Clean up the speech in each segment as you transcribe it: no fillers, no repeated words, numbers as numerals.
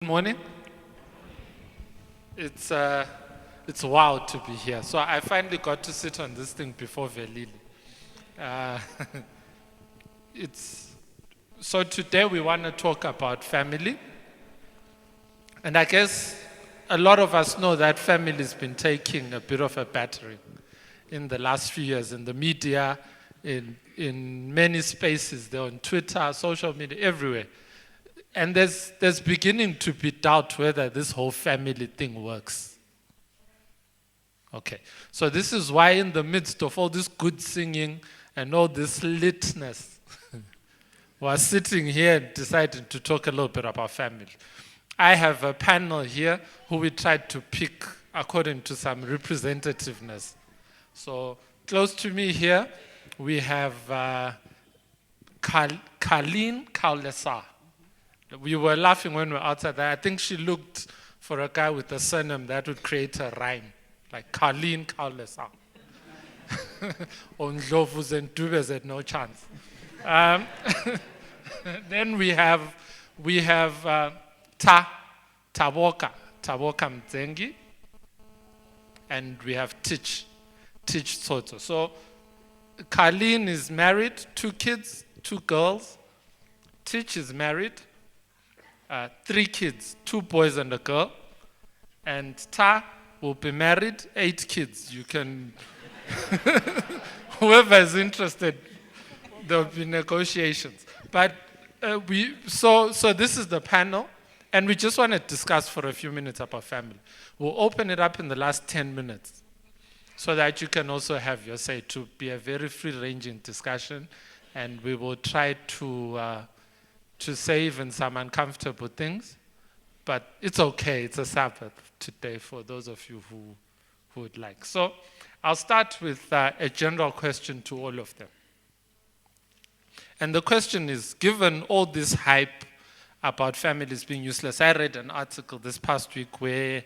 Morning. It's it's wild to be here. So I finally got to sit on this thing before Velili. Uh, it's so today we want to talk about family, and I guess a lot of us know that family's been taking a bit of a battering in the last few years in the media, in many spaces. They're on Twitter, social media, everywhere. And there's beginning to be doubt whether this whole family thing works. Okay, so this is why in the midst of all this good singing and all this litness, we're sitting here and deciding to talk a little bit about family. I have a panel here who we tried to pick according to some representativeness. So close to me here, we have Colleen Kaulesa. We were laughing when we were outside there. I think she looked for a guy with a surname that would create a rhyme, like Colleen Kaulesa. On Ndlovus and Dubes had no chance. Then we have Taboka Mzengi, and we have Tich Soto. So Colleen is married, 2 kids, 2 girls. Tich is married, 3 kids, 2 boys and a girl. And Ta will be married, 8 kids. You can, whoever is interested, there will be negotiations. But so this is the panel, and we just want to discuss for a few minutes about family. We'll open it up in the last 10 minutes so that you can also have your say, to be a very free-ranging discussion, and we will try to say even some uncomfortable things, but it's okay. It's a Sabbath today for those of you who would like. So I'll start with a general question to all of them. And the question is, given all this hype about families being useless, I read an article this past week where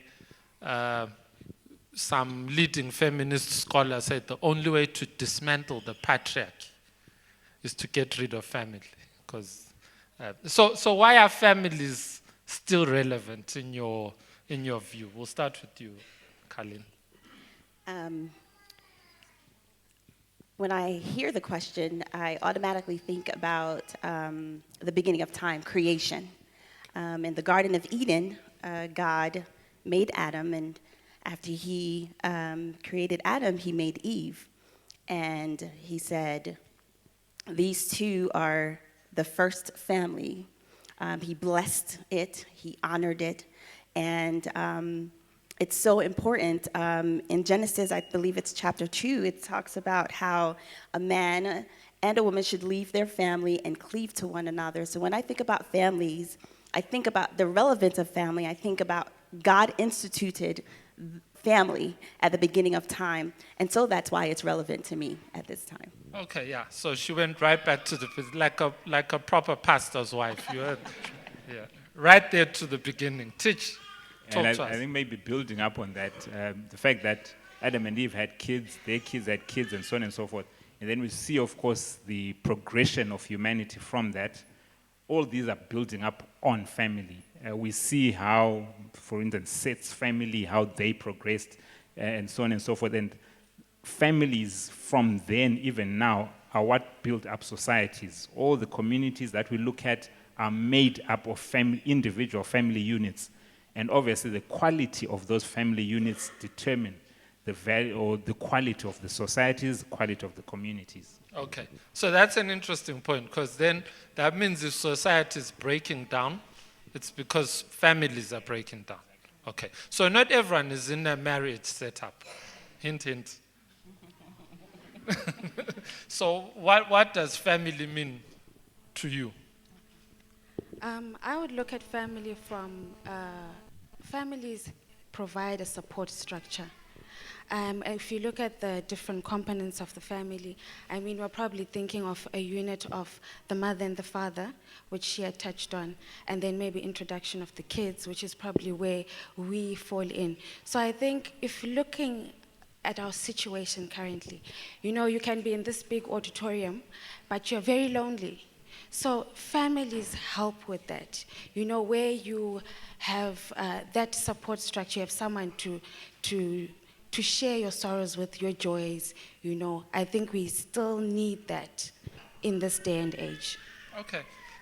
some leading feminist scholars said the only way to dismantle the patriarchy is to get rid of family. Because so why are families still relevant in your view? We'll start with you, Colleen. When I hear the question, I automatically think about the beginning of time, creation. In the Garden of Eden, God made Adam, and after he created Adam, he made Eve. And he said, these two are the first family. He blessed it, he honored it, and it's so important. In Genesis, I believe it's chapter 2, it talks about how a man and a woman should leave their family and cleave to one another. So when I think about families, I think about the relevance of family. I think about God instituted family at the beginning of time, and so that's why it's relevant to me at this time. Okay, yeah. So she went right back to like a proper pastor's wife. You heard, yeah, right there to the beginning. Teach. And I think maybe building up on that, the fact that Adam and Eve had kids, their kids had kids, and so on and so forth. And then we see, of course, the progression of humanity from that. All these are building up on family. We see how, for instance, Seth's family, how they progressed, and so on and so forth. And families from then, even now, are what build up societies. All the communities that we look at are made up of individual family units. And obviously, the quality of those family units determine the value or the quality of the societies, the quality of the communities. Okay, so that's an interesting point, because then that means if society is breaking down, it's because families are breaking down. Okay, so not everyone is in a marriage setup. Hint, hint. So what does family mean to you? I would look at family from, families provide a support structure. If you look at the different components of the family, I mean, we're probably thinking of a unit of the mother and the father, which she had touched on, and then maybe introduction of the kids, which is probably where we fall in. So I think if looking at our situation currently, you know, you can be in this big auditorium, but you're very lonely. So families help with that. You know, where you have that support structure, you have someone to share your sorrows with, your joys. You know, I think we still need that in this day and age. Okay,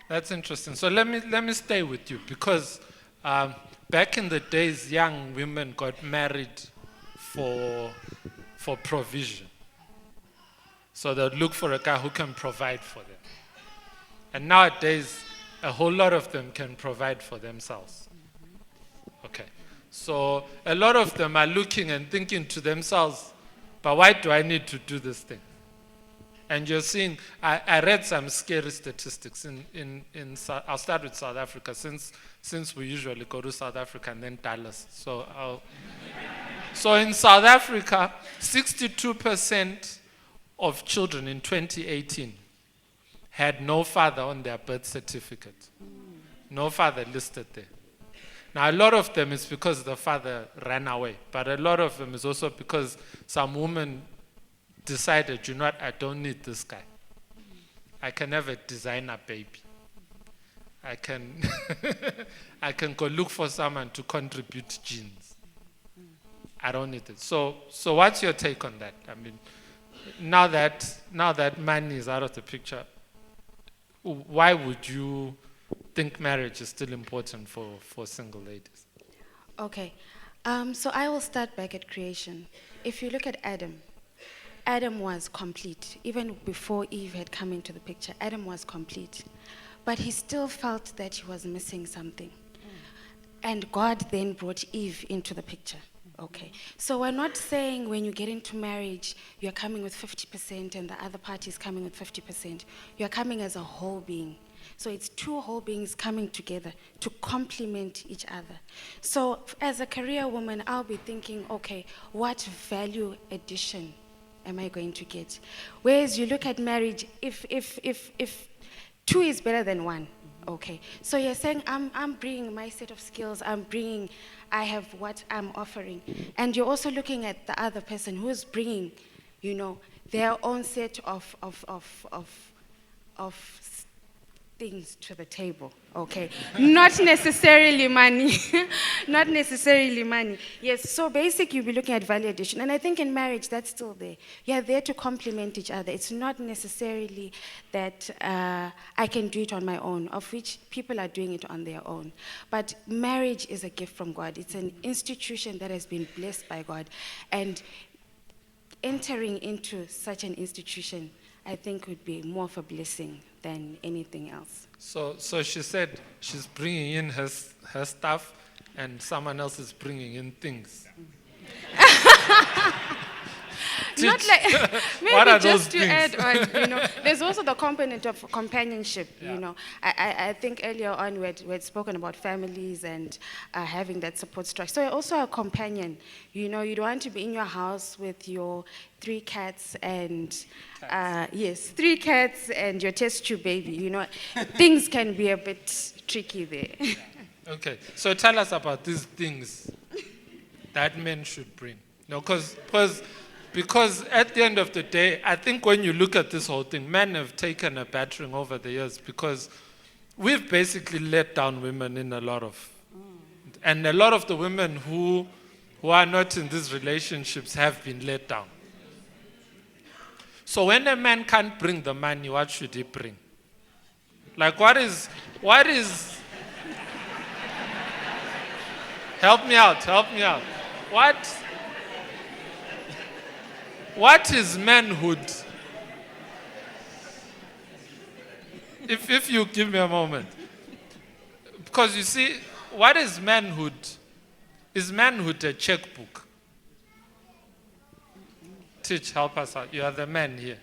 that's interesting. So let me stay with you because back in the days, young women got married for provision. So they'd look for a guy who can provide for them. And nowadays, a whole lot of them can provide for themselves. Okay. So a lot of them are looking and thinking to themselves, but why do I need to do this thing? And you're seeing, I read some scary statistics I'll start with South Africa since we usually go to South Africa and then Dallas. So in South Africa, 62% of children in 2018 had no father on their birth certificate. No father listed there. Now, a lot of them is because the father ran away, but a lot of them is also because some woman decided, you know what, I don't need this guy. I can have a designer baby. I can go look for someone to contribute genes. I don't need it. So what's your take on that? I mean, now that money is out of the picture, why would you think marriage is still important for single ladies? Okay, so I will start back at creation. If you look at Adam was complete. Even before Eve had come into the picture, Adam was complete. But he still felt that he was missing something. And God then brought Eve into the picture. Okay, so we're not saying when you get into marriage, you're coming with 50% and the other party is coming with 50%. You're coming as a whole being. So it's two whole beings coming together to complement each other. So as a career woman, I'll be thinking, okay, what value addition am I going to get? Whereas you look at marriage, if two is better than one, okay. So you're saying, I'm bringing my set of skills, I have what I'm offering. And you're also looking at the other person who's bringing, you know, their own set of things to the table, okay? Not necessarily money. Not necessarily money. Yes, so basically you'll be looking at value addition. And I think in marriage, that's still there. You're there to complement each other. It's not necessarily that I can do it on my own, of which people are doing it on their own. But marriage is a gift from God. It's an institution that has been blessed by God. And entering into such an institution, I think would be more of a blessing than anything else. So she said she's bringing in her stuff and someone else is bringing in things. Not like, What are maybe just those to things? add on, you know, there's also the component of companionship, you know. I think earlier on we had spoken about families and having that support structure. So you're also a companion, you know, you don't want to be in your house with your 3 cats and, yes, 3 cats and your test tube baby, you know. Things can be a bit tricky there. Okay, so tell us about these things that men should bring. No, because at the end of the day, I think when you look at this whole thing, men have taken a battering over the years because we've basically let down women in a lot of, and a lot of the women who are not in these relationships have been let down. So when a man can't bring the money, what should he bring? Like what is, help me out. What is manhood? If you give me a moment. Because you see, what is manhood? Is manhood a checkbook? Teach, help us out. You are the man here.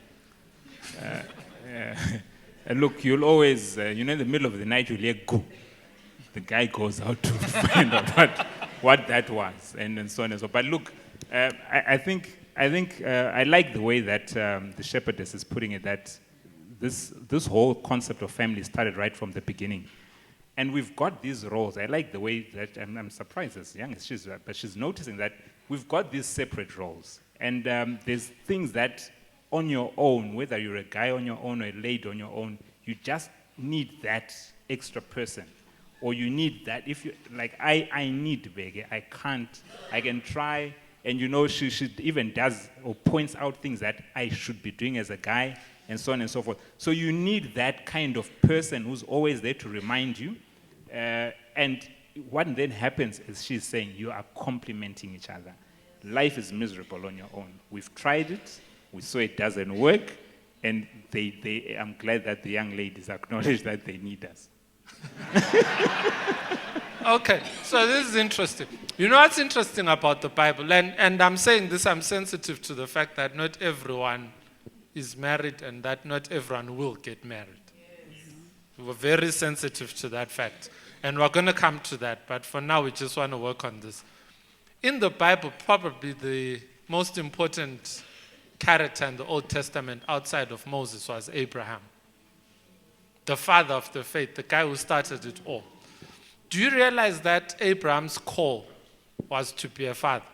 Look, you'll always, in the middle of the night, you'll hear go. The guy goes out to find out what that was, and so on and so on. But look, I think I like the way that the shepherdess is putting it, that this whole concept of family started right from the beginning. And we've got these roles. I like the way that, I'm surprised as young as she is, but she's noticing that we've got these separate roles. And there's things that on your own, whether you're a guy on your own or a lady on your own, you just need that extra person, or you need that. If you like, I need Bege. I can't. I can try, and she even does or points out things that I should be doing as a guy, and so on and so forth. So you need that kind of person who's always there to remind you, and what then happens is she's saying you are complementing each other. Life is miserable on your own. We've tried it. We saw it doesn't work. And I'm glad that the young ladies acknowledge that they need us. Okay, so this is interesting. You know what's interesting about the Bible? And I'm saying this, I'm sensitive to the fact that not everyone is married and that not everyone will get married. We're very sensitive to that fact. And we're going to come to that, but for now we just want to work on this. In the Bible, probably the most important character in the Old Testament outside of Moses was Abraham, the father of the faith, the guy who started it all. Do you realize that Abraham's call was to be a father?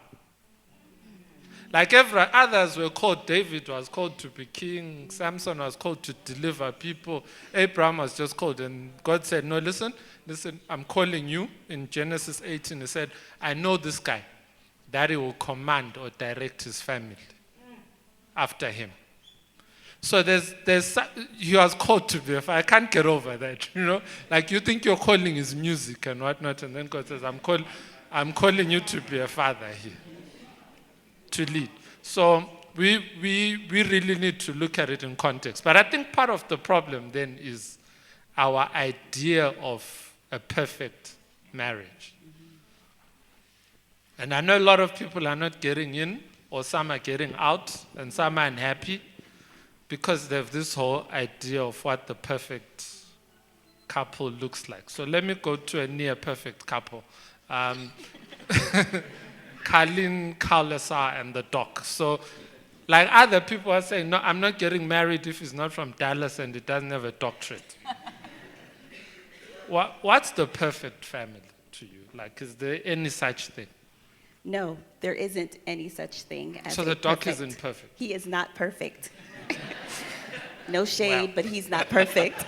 Like others were called, David was called to be king, Samson was called to deliver people, Abraham was just called, and God said, no, listen, I'm calling you. In Genesis 18, he said, I know this guy, that he will command or direct his family after him. So he was called to be a father. I can't get over that, Like you think your calling is music and whatnot, and then God says, I'm calling you to be a father here, to lead. So we really need to look at it in context. But I think part of the problem then is our idea of a perfect marriage. And I know a lot of people are not getting in, or some are getting out, and some are unhappy because they have this whole idea of what the perfect couple looks like. So let me go to a near perfect couple. Colleen Kaulasa and the doc. So like other people are saying, no, I'm not getting married if he's not from Dallas and he doesn't have a doctorate. What's the perfect family to you? Like, is there any such thing? No, there isn't any such thing as So the doc isn't perfect? He is not perfect. No shade, Wow. but he's not perfect.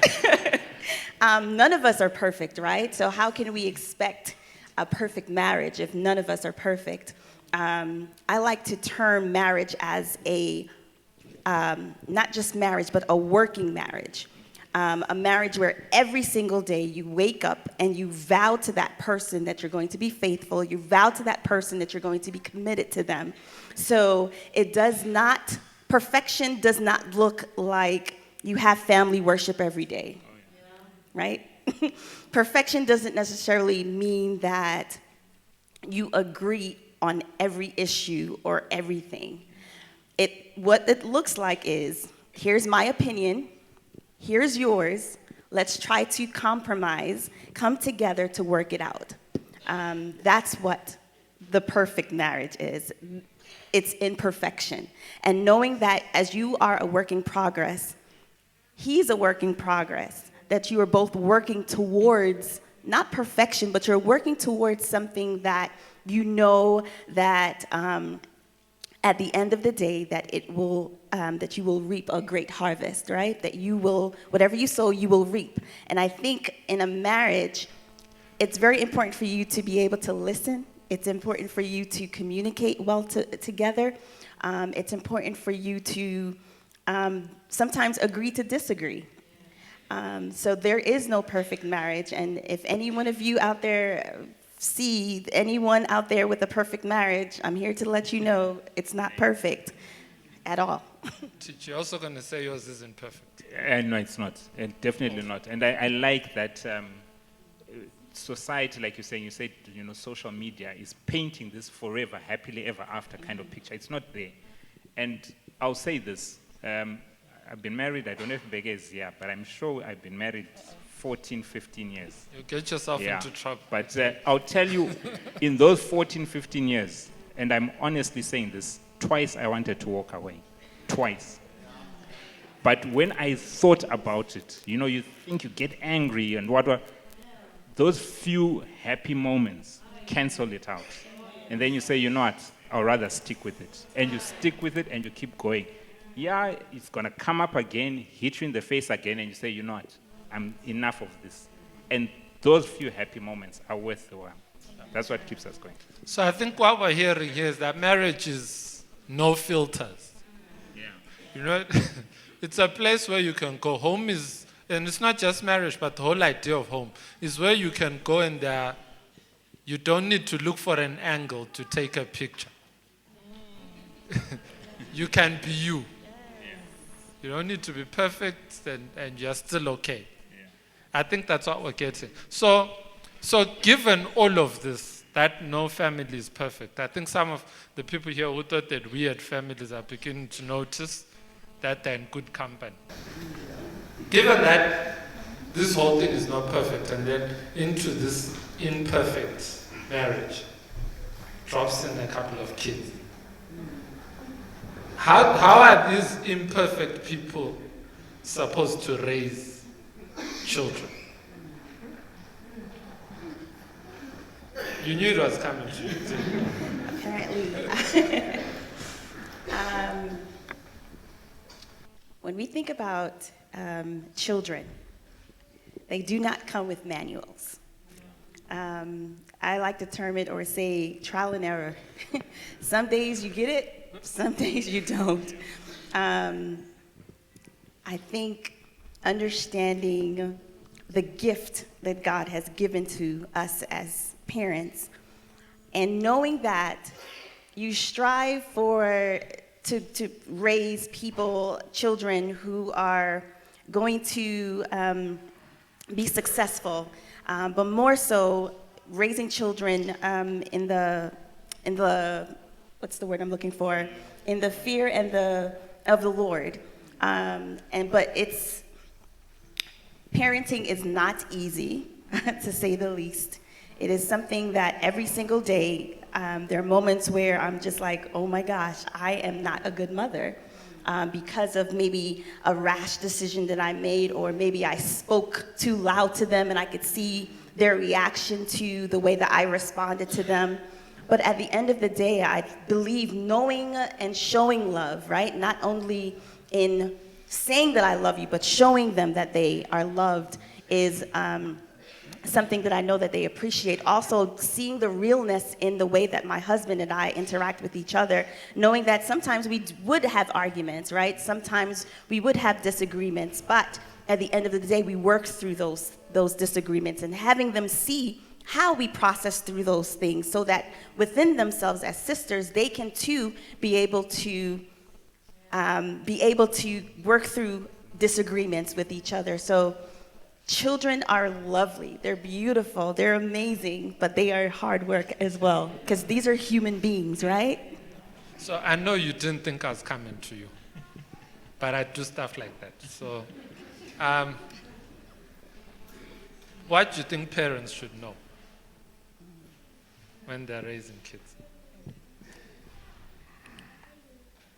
None of us are perfect, right? So how can we expect a perfect marriage if none of us are perfect? I like to term marriage as not just marriage, but a working marriage. A marriage where every single day you wake up and you vow to that person that you're going to be faithful. You vow to that person that you're going to be committed to them. So perfection does not look like you have family worship every day, right? Perfection doesn't necessarily mean that you agree on every issue or everything. What it looks like is, here's my opinion, here's yours, let's try to compromise, come together to work it out. That's what the perfect marriage is. It's imperfection. And knowing that as you are a work in progress, he's a work in progress, that you are both working towards, not perfection, but you're working towards something that you know that at the end of the day that that you will reap a great harvest, right? That you will, whatever you sow, you will reap. And I think in a marriage, it's very important for you to be able to listen. It's important for you to communicate well together. It's important for you to sometimes agree to disagree. So there is no perfect marriage. And if any one of you out there see anyone out there with a perfect marriage, I'm here to let you know it's not perfect at all. You're also going to say yours isn't perfect. No, it's not. Definitely not. And I like that society, like you're saying, you said, social media is painting this forever, happily ever after kind of picture. It's not there. And I'll say this. I've been married, I don't know if Bege is here, but I'm sure I've been married 14, 15 years. You get yourself into trouble. But I'll tell you, in those 14, 15 years, and I'm honestly saying this, twice I wanted to walk away. Twice. But when I thought about it, you think you get angry and what, those few happy moments cancel it out. And then you say, you know what, I'll rather stick with it. And you stick with it and you keep going. Yeah, it's going to come up again, hit you in the face again, and you say, you know what, I'm enough of this. And those few happy moments are worth the while. That's what keeps us going. So I think what we're hearing here is that marriage is no filters. Yeah. You know, it's a place where you can go. Home is, and it's not just marriage, but the whole idea of home is where you can go and you don't need to look for an angle to take a picture. You can be you. You don't need to be perfect and you're still okay. I think that's what we're getting. So given all of this, that no family is perfect, I think some of the people here who thought that we had families are beginning to notice that they're in good company. Given that this whole thing is not perfect, and then into this imperfect marriage drops in a couple of kids. How are these imperfect people supposed to raise children? You knew it was coming to you, didn't you? Apparently. When we think about children, they do not come with manuals. I like to term it or say trial and error. Some days you get it, some days you don't. I think understanding the gift that God has given to us as parents, and knowing that you strive to raise children who are going to be successful, but more so raising children in the what's the word I'm looking for? In the fear of the Lord. But parenting is not easy, to say the least. It is something that every single day, there are moments where I'm just like, oh my gosh, I am not a good mother because of maybe a rash decision that I made, or maybe I spoke too loud to them and I could see their reaction to the way that I responded to them. But at the end of the day, I believe knowing and showing love, right? Not only in saying that I love you, but showing them that they are loved is something that I know that they appreciate. Also, seeing the realness in the way that my husband and I interact with each other, knowing that sometimes we would have arguments, right? Sometimes we would have disagreements, but at the end of the day, we work through those disagreements, and having them see how we process through those things so that within themselves as sisters, they can too be able to work through disagreements with each other. So children are lovely, they're beautiful, they're amazing, but they are hard work as well, because these are human beings, right? So I know you didn't think I was coming to you, but I do stuff like that. So what do you think parents should know when they're raising kids?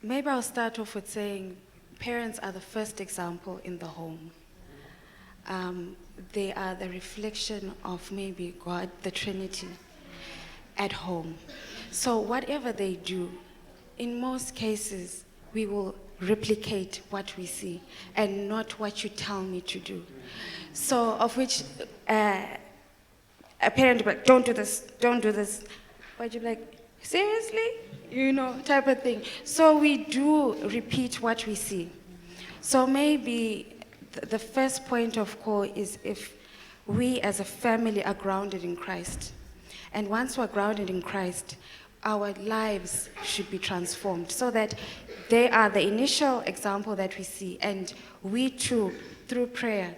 Maybe I'll start off with saying parents are the first example in the home. They are the reflection of maybe God, the Trinity, at home. So whatever they do, in most cases, we will replicate what we see and not what you tell me to do. So of which a parent will be like, don't do this. But you're like, seriously? You know, type of thing. So we do repeat what we see. So maybe the first point of call is if we as a family are grounded in Christ. And once we're grounded in Christ, our lives should be transformed so that they are the initial example that we see. And we too, through prayer,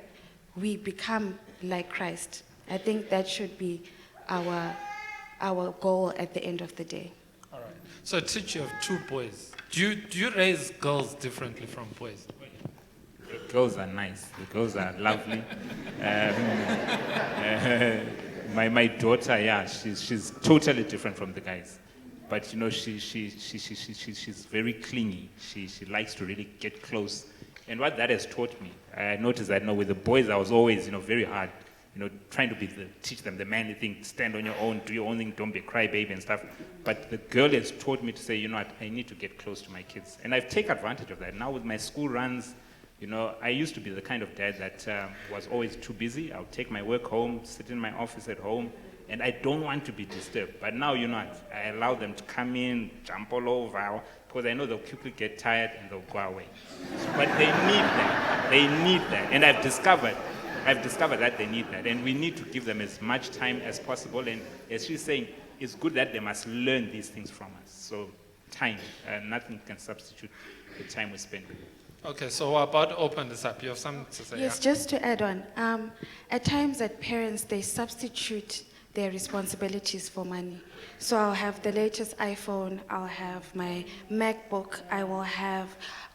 we become like Christ. I think that should be our goal at the end of the day. All right. So teach, you have two boys. Do you raise girls differently from boys? The girls are nice. The girls are lovely. My daughter, yeah, she's totally different from the guys. But you know, she's very clingy. She likes to really get close. And what that has taught me, I noticed that, you know, with the boys, I was always, you know, very hard, you know, trying to teach them the manly thing, stand on your own, do your own thing, don't be a crybaby and stuff. But the girl has taught me to say, you know what, I need to get close to my kids. And I've taken advantage of that. Now with my school runs, You know, I used to be the kind of dad that was always too busy. I would take my work home, sit in my office at home, and I don't want to be disturbed. But now, you know, I allow them to come in, jump all over, because I know they'll quickly get tired and they'll go away. But they need that. They need that. And I've discovered that they need that. And we need to give them as much time as possible. And as she's saying, it's good that they must learn these things from us. So time, nothing can substitute the time we spend with them. Okay, so we're about to open this up. You have something to say? Yes, just to add on. At times, that parents, they substitute their responsibilities for money. So I'll have the latest iPhone, I'll have my MacBook, I will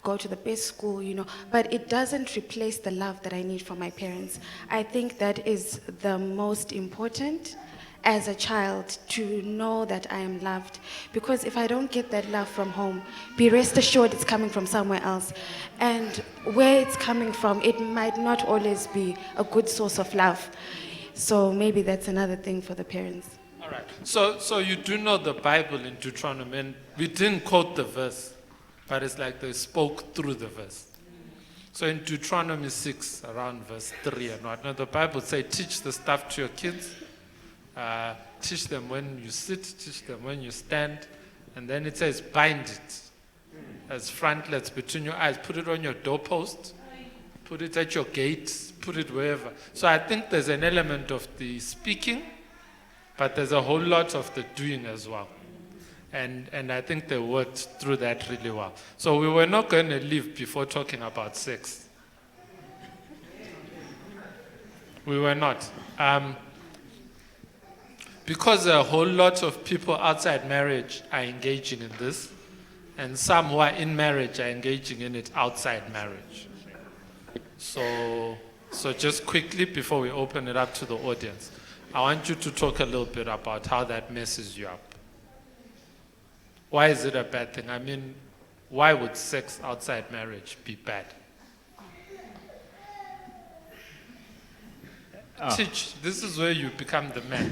go to the best school, you know, but it doesn't replace the love that I need from my parents. I think that is the most important as a child, to know that I am loved. Because if I don't get that love from home, be rest assured it's coming from somewhere else. And where it's coming from, it might not always be a good source of love. So maybe that's another thing for the parents. All right. So you do know the Bible in Deuteronomy, and we didn't quote the verse, but it's like they spoke through the verse. So in Deuteronomy 6, around verse 3 and whatnot, the Bible says, teach the stuff to your kids. Teach them when you sit, teach them when you stand. And then it says, bind it as frontlets between your eyes. Put it on your doorpost. Put it at your gate. Put it wherever. So I think there's an element of the speaking, but there's a whole lot of the doing as well. And I think they worked through that really well. So we were not going to leave before talking about sex. We were not. Because a whole lot of people outside marriage are engaging in this, and some who are in marriage are engaging in it outside marriage. So just quickly, before we open it up to the audience, I want you to talk a little bit about how that messes you up. Why is it a bad thing? I mean, why would sex outside marriage be bad? Teach, this is where you become the man.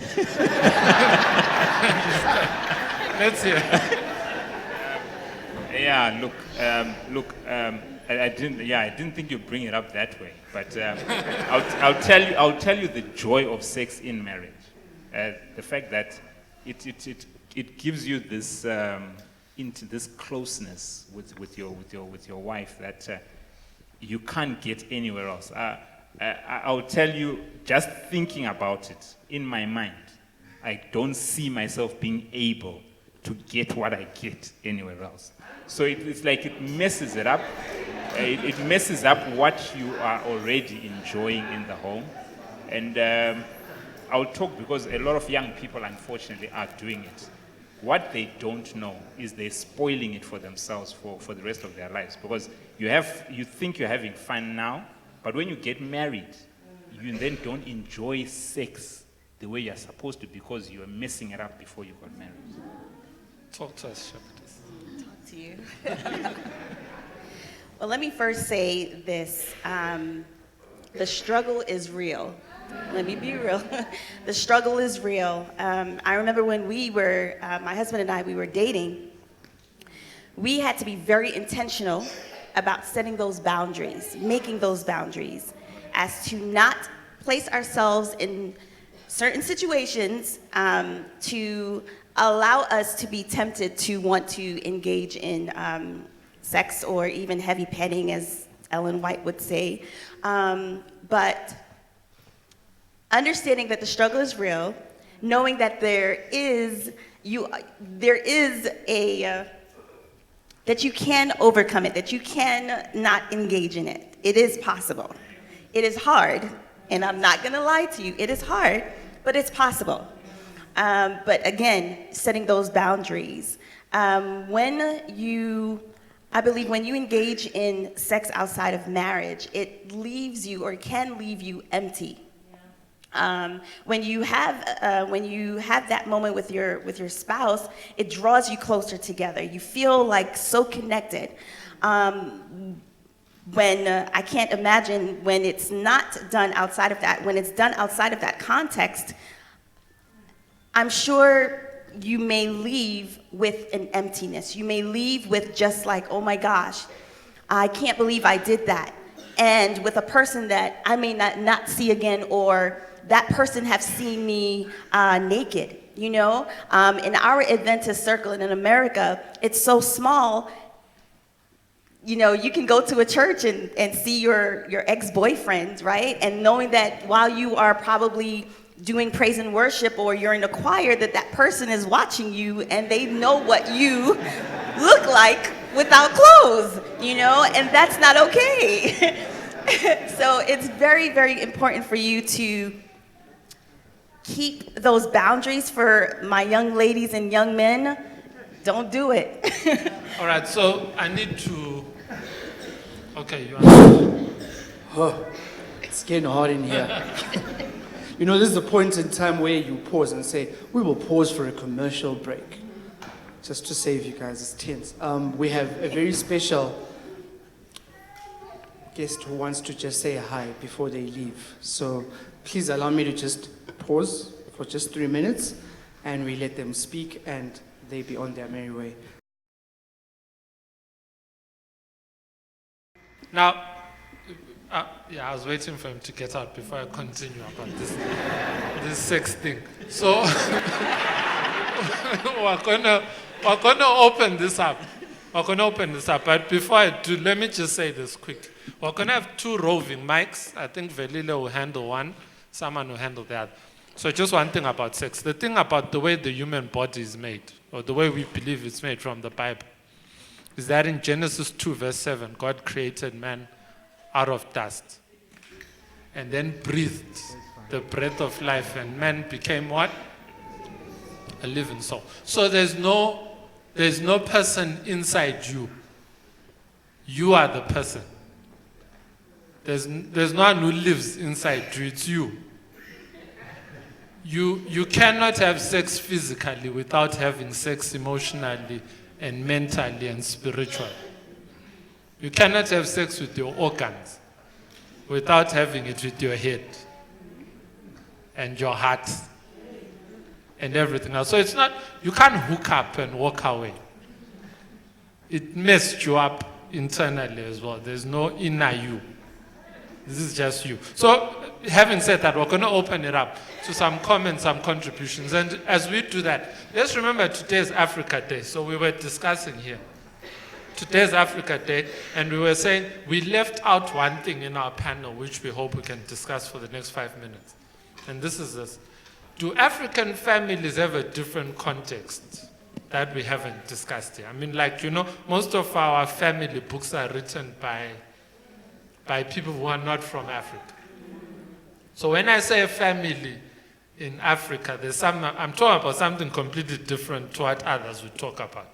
Let's hear. I didn't think you'd bring it up that way, but I'll tell you the joy of sex in marriage. The fact that it gives you this into this closeness with your wife that you can't get anywhere else. I'll tell you, just thinking about it in my mind, I don't see myself being able to get what I get anywhere else. So it's like it messes it up. It messes up what you are already enjoying in the home. And I'll talk because a lot of young people, unfortunately, are doing it. What they don't know is they're spoiling it for themselves for the rest of their lives. Because you think you're having fun now, but when you get married, you then don't enjoy sex the way you're supposed to because you were messing it up before you got married. Talk to us, Shepherdess. Talk to you. Well, let me first say this. The struggle is real. Let me be real. The struggle is real. I remember when we were, my husband and I, we were dating, we had to be very intentional about setting those boundaries, making those boundaries, as to not place ourselves in certain situations to allow us to be tempted to want to engage in sex or even heavy petting, as Ellen White would say. But understanding that the struggle is real, knowing that that you can overcome it, that you can not engage in it. It is possible. It is hard, and I'm not gonna lie to you, it is hard, but it's possible. But again, setting those boundaries. I believe when you engage in sex outside of marriage, it leaves you or can leave you empty. When you have that moment with your spouse, it draws you closer together. You feel like so connected. When I can't imagine when it's not done outside of that. When it's done outside of that context, I'm sure you may leave with an emptiness. You may leave with just like, oh my gosh, I can't believe I did that. and with a person that I may not see again, or that person have seen me naked, you know? In our Adventist circle and in America, it's so small. You know, you can go to a church and see your ex-boyfriend, right? And knowing that while you are probably doing praise and worship, or you're in a choir, that person is watching you and they know what you look like without clothes, you know, and that's not okay. So it's very, very important for you to keep those boundaries. For my young ladies and young men, don't do it. All right, so I need to. Okay, you are. Oh, it's getting hot in here. You know, this is a point in time where you pause and say, we will pause for a commercial break. Just to save you guys, it's tense. We have a very special guest who wants to just say hi before they leave. So please allow me to just pause for just 3 minutes, and we let them speak, and they be on their merry way. Now, yeah, I was waiting for him to get out before I continue about this sex thing. So we're gonna open this up. But before I do, let me just say this quick. We're gonna have 2 roving mics. I think Velile will handle one, someone will handle the other. So just one thing about sex. The thing about the way the human body is made, or the way we believe it's made from the Bible, is that in Genesis 2 verse 7, God created man out of dust and then breathed the breath of life, and man became what? A living soul. So there's no person inside you. You are the person. There's no one who lives inside you. It's you. You cannot have sex physically without having sex emotionally and mentally and spiritually. You cannot have sex with your organs without having it with your head and your heart and everything else. So it's not, you can't hook up and walk away. It messed you up internally as well. There's no inner you. This is just you. So having said that, we're going to open it up to some comments, some contributions. And as we do that, let's remember today's Africa Day. So we were discussing here. Today's Africa Day, and we were saying we left out one thing in our panel, which we hope we can discuss for the next 5 minutes. And this is this. Do African families have a different context that we haven't discussed here? I mean, like, you know, most of our family books are written by people who are not from Africa. So when I say a family in Africa, I'm talking about something completely different to what others would talk about.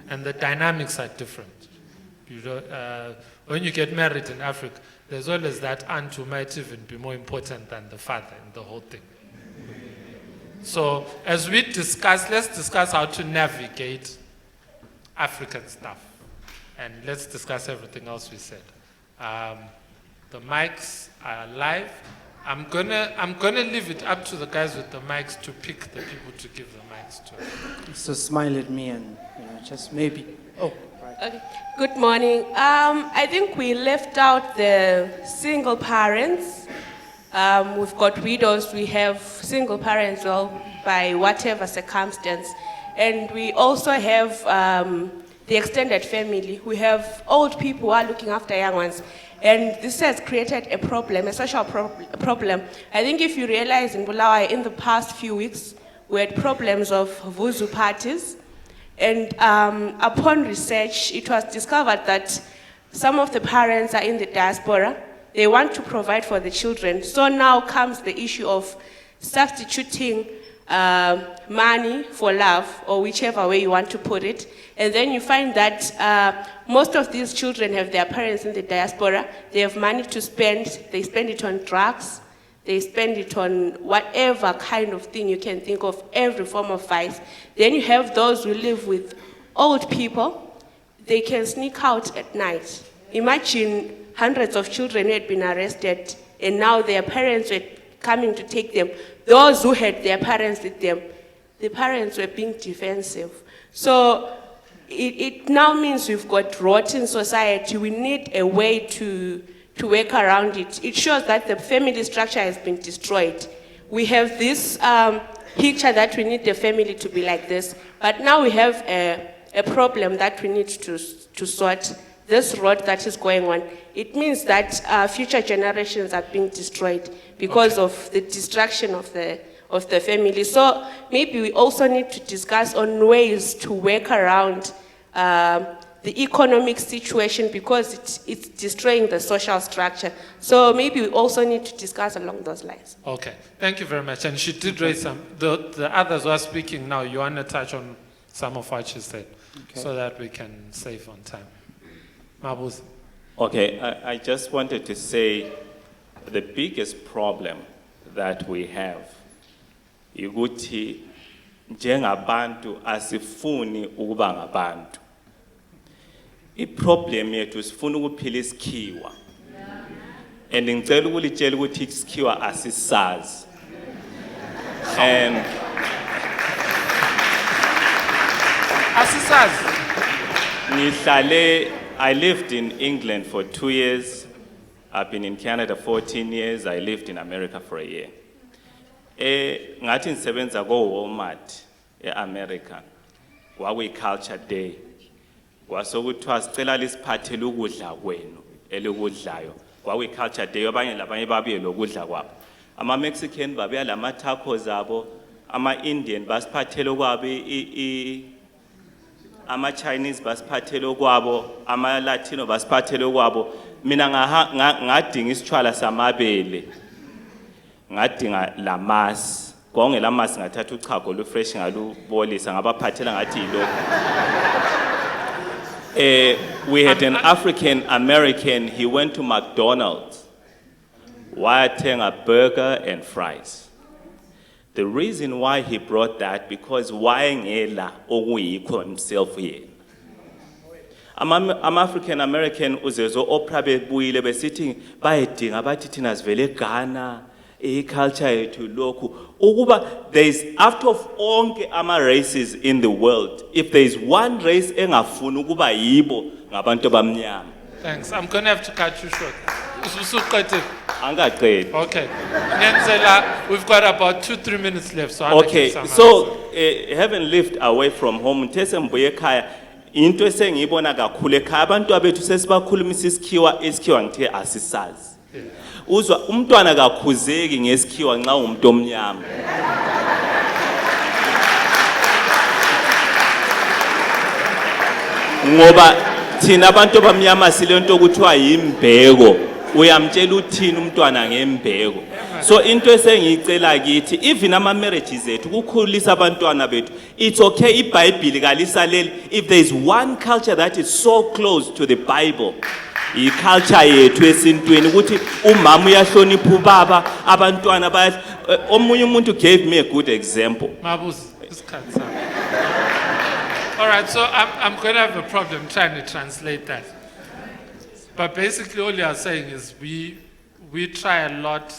And the dynamics are different. You know, when you get married in Africa, there's always that aunt who might even be more important than the father in the whole thing. So as we discuss, let's discuss how to navigate African stuff. And let's discuss everything else we said. The mics are live. I'm gonna leave it up to the guys with the mics to pick the people to give the mics to. So smile at me and, you know, just maybe. Oh, right. Okay. Good morning. I think we left out the single parents. We've got widows, we have single parents, well, by whatever circumstance. And we also have the extended family. We have old people who are looking after young ones. And this has created a problem, a social problem. I think if you realize in Bulawayo, in the past few weeks, we had problems of Vuzu parties. And upon research, it was discovered that some of the parents are in the diaspora. They want to provide for the children. So now comes the issue of substituting money for love, or whichever way you want to put it. And then you find that most of these children have their parents in the diaspora. They have money to spend. They spend it on drugs. They spend it on whatever kind of thing you can think of, every form of vice. Then you have those who live with old people. They can sneak out at night. Imagine hundreds of children who had been arrested, and now their parents were coming to take them. Those who had their parents with them, the parents were being defensive. So it now means we've got rotten society. We need a way to to work around it. It shows that the family structure has been destroyed. We have this picture that we need the family to be like this, but now we have a problem that we need to sort. This road that is going on, it means that future generations are being destroyed because of the destruction of the family. So maybe we also need to discuss on ways to work around the economic situation because it's destroying the social structure. So maybe we also need to discuss along those lines. Okay, thank you very much. And she did raise some, the others who are speaking now, you want to touch on some of what she said so that we can save on time. Mabuz. Okay, I just wanted to say the biggest problem that we have ukuthi njengabantu asifuni ukuba ngabantu. Iproblem yethu sifuna ukuphila isikhiwa. And ngicela ukulitshela ukuthi isikhiwa asisazi. Asisazi. I lived in England for 2 years. I've been in Canada 14 years. I lived in America for a year. Ngathi ngisebenza ko-Walmart e-America. Kwakuyi-culture day. Kwasokuthiwa sicela lisiphathele ukudla kwenu elikudlayo. Kwakuyi-culture day. Abanye labanye babuye lokudla kwabo. Ama-Mexican babuya lama-tacos abo. Ama-Indian basiphathele kwabo ama-Chinese basiphathele kwabo, ama-Latino basiphathele kwabo. Mina ngadinga isitshwala samabele, ngadinga lamasi. Kwakungela masi ngathatha uchago lufresh ngalubolisa ngabaphathela ngathi yilokho. We had an African American, he went to McDonald's, wayathenga burger and fries. The reason why he brought that, because wayengela okuyikho himself yena. Ama-African American uzezo Oprah bebuyile besithi bayedinga bathi thina sivele eGhana, culture yethu lokhu. Ukuba there is, out of onke ama-races in the world, if there is one race engafuni ukuba yibo ngabantu abamnyama. Thanks. I'm going to have to cut you short. Angaqedi. Okay. Nenzela, we've got about 2-3 minutes left. So I'll Okay, so having lived away from home, ngithe ngibuye ekhaya, into esengiyibona kakhulu ekhaya abantu abethu sesibakhulumisa isikhiwa ngithe asisazi. Uzwa umntwana kakhuzeki ngesikhiwa nxa umuntu omnyama. Ngoba thina abantu abamnyama silento okuthiwa yimbeko. Uyamtshela uthini umntwana ngembeko. So into esengiyicela kithi, even ama-marriages ethu ukukhulisa abantwana bethu, it's okay iBhayibheli kalisaleli. If there is one culture that is so close to the Bible, i-culture yethu esintweni ukuthi umama uyahlonipha ubaba, abantwana baya. Omunye umuntu gave me a good example. Mabuz, this cuts out. All right, so I'm going to have a problem trying to translate that. But basically all you are saying is we try a lot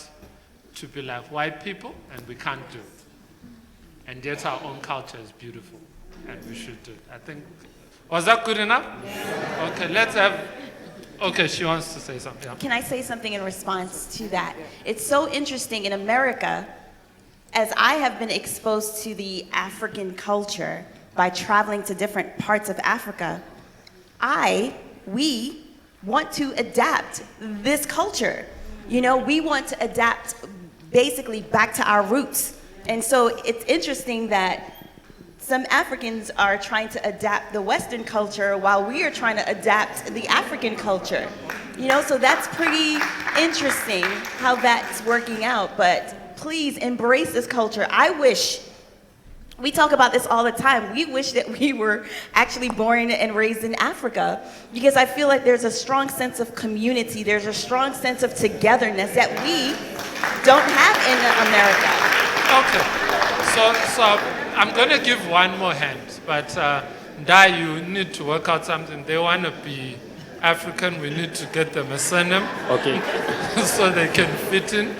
to be like white people and we can't do it. And yet our own culture is beautiful and we should do it. I think, was that good enough? Yeah. Okay, let's have, okay, she wants to say something. Yeah. Can I say something in response to that? It's so interesting in America, as I have been exposed to the African culture by traveling to different parts of Africa, we want to adapt this culture. You know, we want to adapt basically back to our roots. And so it's interesting that some Africans are trying to adapt the Western culture while we are trying to adapt the African culture. You know, so that's pretty interesting how that's working out. But please embrace this culture. I wish, we talk about this all the time, we wish that we were actually born and raised in Africa, because I feel like there's a strong sense of community, there's a strong sense of togetherness that we don't have in America. Okay, so I'm going to give one more hand, but Dai, you need to work out something. They want to be African, we need to get them a surname. Okay. So they can fit in.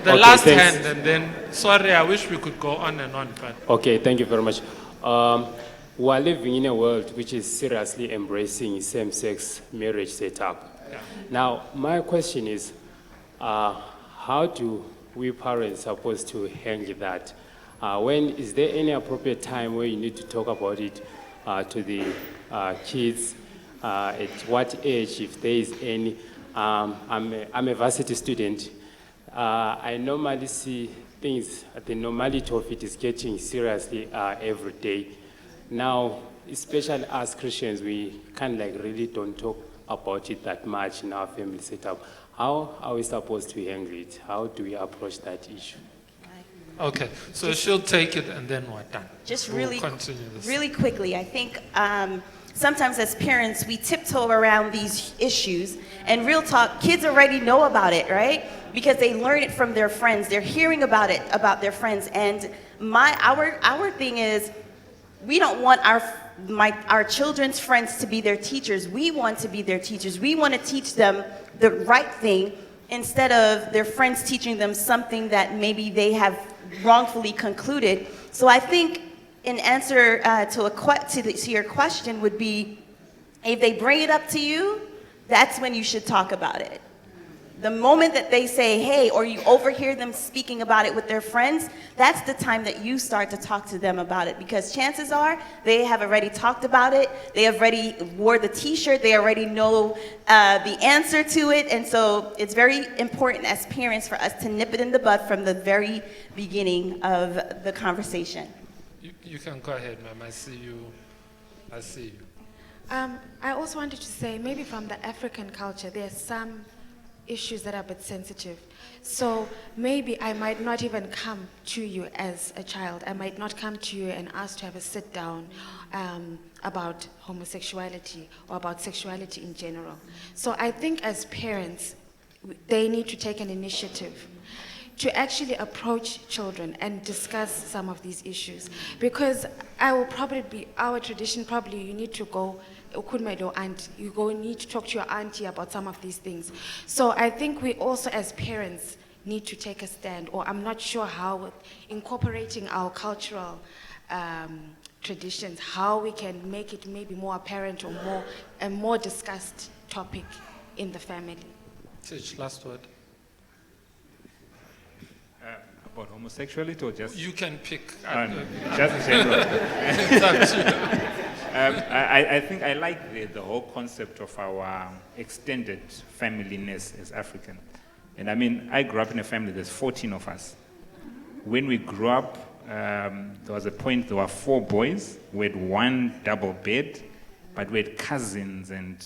The Okay, last thanks. hand, and then, sorry, I wish we could go on and on, but Okay, thank you very much. We are living in a world which is seriously embracing same-sex marriage setup. Now, my question is, how do we parents supposed to handle that? When is there any appropriate time where you need to talk about it to the kids? At what age, if there is any? I'm a varsity student. I normally see things, the normality of it is getting seriously every day. Now, especially as Christians, we kind of like really don't talk about it that much in our family setup. How are we supposed to handle it? How do we approach that issue? Okay, so she'll take it and then what done? Just We'll really, continue this. really quickly, I think sometimes as parents, we tiptoe around these issues, and real talk, kids already know about it, right? Because they learn it from their friends. They're hearing about it, about their friends. And our thing is, we don't want our children's friends to be their teachers. We want to be their teachers. We want to teach them the right thing instead of their friends teaching them something that maybe they have wrongfully concluded. So I think in answer to your question would be, if they bring it up to you, that's when you should talk about it. The moment that they say, hey, or you overhear them speaking about it with their friends, that's the time that you start to talk to them about it, because chances are they have already talked about it, they have already wore the t-shirt, they already know the answer to it, and so it's very important as parents for us to nip it in the bud from the very beginning of the conversation. You can go ahead, ma'am. I see you. I see you. I also wanted to say, maybe from the African culture, there's some issues that are a bit sensitive. So maybe I might not even come to you as a child. I might not come to you and ask to have a sit down about homosexuality or about sexuality in general. So I think as parents, they need to take an initiative to actually approach children and discuss some of these issues. Because our tradition probably, you need to go, you need to talk to your auntie about some of these things. So I think we also as parents need to take a stand, or I'm not sure how, incorporating our cultural traditions, how we can make it maybe more apparent or a more discussed topic in the family. Teach, last word. About homosexuality or just? You can pick. Just general. It's up to you. I think I like the whole concept of our extended familyness as African. And I mean, I grew up in a family, there's 14 of us. When we grew up, there was a point, there were 4 boys. We had 1 double bed, but we had cousins and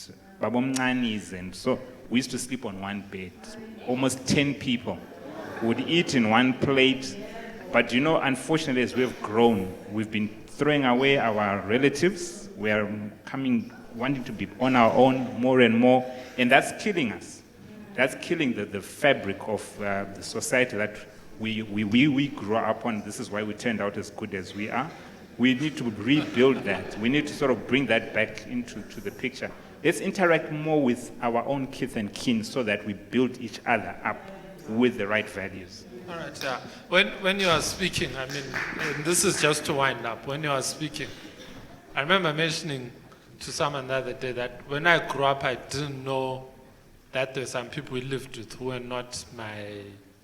babomnanis, and so we used to sleep on 1 bed. Almost 10 people would eat in 1 plate. But you know, unfortunately, as we've grown, we've been throwing away our relatives. We are wanting to be on our own more and more, and that's killing us. That's killing the fabric of the society that we grew up on. This is why we turned out as good as we are. We need to rebuild that. We need to sort of bring that back into the picture. Let's interact more with our own kith and kin so that we build each other up with the right values. All right, yeah. When you are speaking, I mean, and this is just to wind up. When you are speaking, I remember mentioning to someone the other day that when I grew up, I didn't know that there's some people we lived with who were not my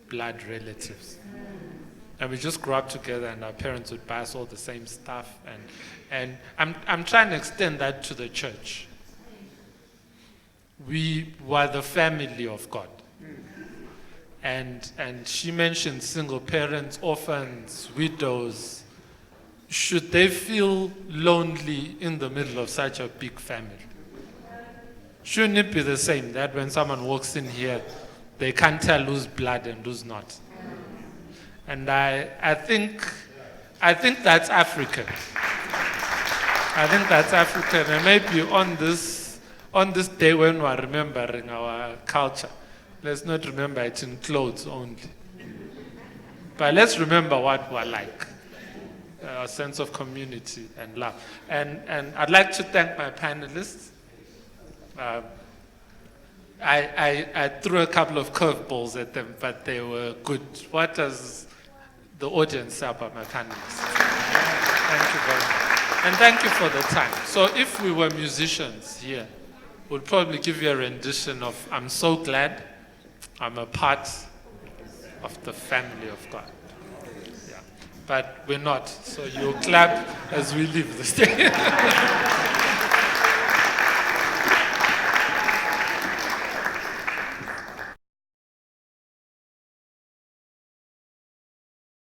blood relatives. And we just grew up together, and our parents would buy us all the same stuff. And I'm trying to extend that to the church. We were the family of God. And she mentioned single parents, orphans, widows. Should they feel lonely in the middle of such a big family? Shouldn't it be the same, that when someone walks in here, they can't tell who's blood and who's not? And I think that's African. I think that's African. And maybe on this day when we're remembering our culture, let's not remember it in clothes only. But let's remember what we're like. A sense of community and love. And I'd like to thank my panelists. I threw a couple of curveballs at them, but they were good. What does the audience say about my panelists? Thank you very much. And thank you for the time. So if we were musicians here, would probably give you a rendition of, I'm so glad I'm a part of the family of God. Yeah. But we're not, so you'll clap as we leave the stage.